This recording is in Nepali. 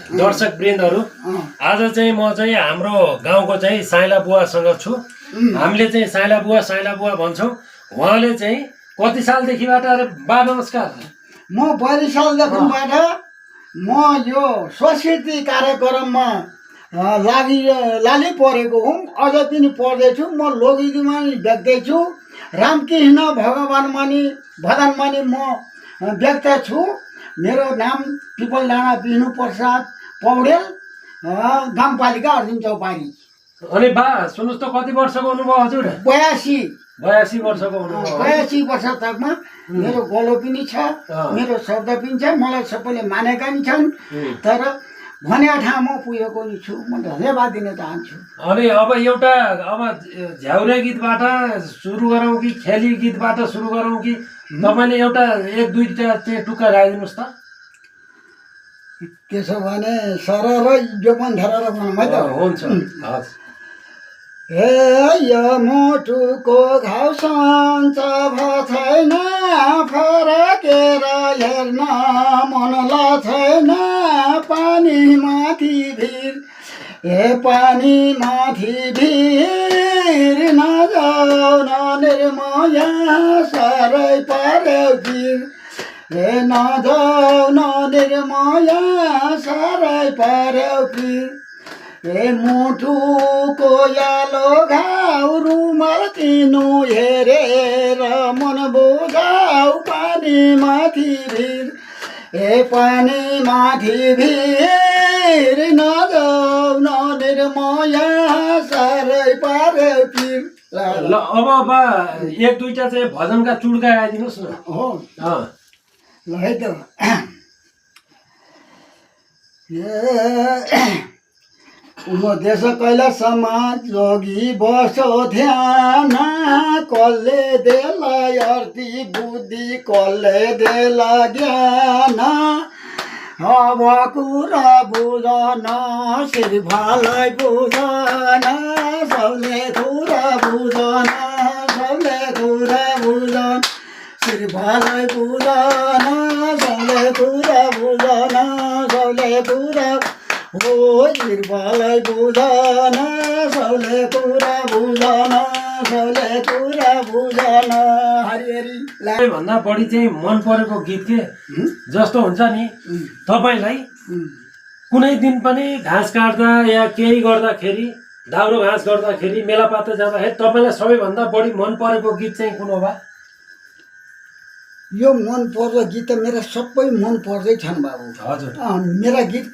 दर्शक वृन्दहरू आज चाहिँ म चाहिँ हाम्रो गाउँको चाहिँ साइला बुवासँग छु। हामीले चाहिँ साइला बुवा भन्छौँ। उहाँले चाहिँ कति सालदेखिबाट बा नमस्कार? म 42 सालदेखिबाट म यो संस्कृति कार्यक्रममा लागि परेको हुँ। अझ पनि पढ्दैछु। म लोकगीतमा व्यक्ति छु। रामकृष्ण भदनमणि म व्यक्त छु। मेरो नाम पिपल डाँडा विष्णु प्रसाद पौडेल, गाउँपालिका अर्जुन चौपारी। अनि बा सुन्नुहोस् त, कति वर्षको हुनुभयो हजुर? 82 वर्षको हुनुभयो। 82 वर्ष तकमा मेरो गोलो पनि छ, मेरो शब्द पनि छ, मलाई सबैले मानेका पनि छन्। तर भने ठाउँमा पुगेको नि छु। म धन्यवाद दिन चाहन्छु। अनि अब एउटा झ्याउरे गीतबाट सुरु गरौँ कि खेली गीतबाट सुरु गरौँ कि तपाईँले एउटा एक दुईटा चाहिँ टुक्का गाइदिनुहोस् त। त्यसो भने सर र जो पनि धरेर भनौँ है त। हुन्छ। हे यो मुटुको घाउ सन्छ छैन, फरकेर हेर्न मनला छैन। पानी माथि भिर, हे पानी माथि भिर, नजाऊ न निर्मया साह्रै पार्यो भिर। हे नजाऊ न निर्मया साह्रै पार्यो भिर। हे मुटुको यालो घाउ रुमाल किनु हेरेर मन बुझाउ पानी माथि भिर। हे पानी माथि भिर, नजाऊ न निर्मया साह्रै पार्यो भिर। ल अब बा एक दुईटा चाहिँ भजनका चुड्का गाइदिनुहोस् न। हो ल है त। उपदेश कैलाशमा जोगी बसो ध्यान, कसले देला अर्ती बुद्धि, कसले देला ज्ञान। अब कुरा बुझन सिर्फालाई बुझन, सबले कुरा बुझन, सबले कुरा बुझन, सिर्फालाई बुझन, सबले कुरा बुझन, सबले कुरा हो सिर्फालाई बुझन, सबले कुरा बुझन, सबले कुरा बुझन। हरि भन्दा बढी चाहिँ मन परेको गीत के जस्तो हुन्छ नि, तपाईँलाई कुनै दिन पनि घाँस काट्दा या केही गर्दाखेरि, दाउरो घाँस गर्दाखेरि, मेलापात जाँदाखेरि तपाईँलाई सबैभन्दा बढी मन परेको गीत चाहिँ कुन हो बा? यो मन पर्दो गीत त मेरा सबै मन पर्दै छन् बाबु। हजुर। मेरा गीत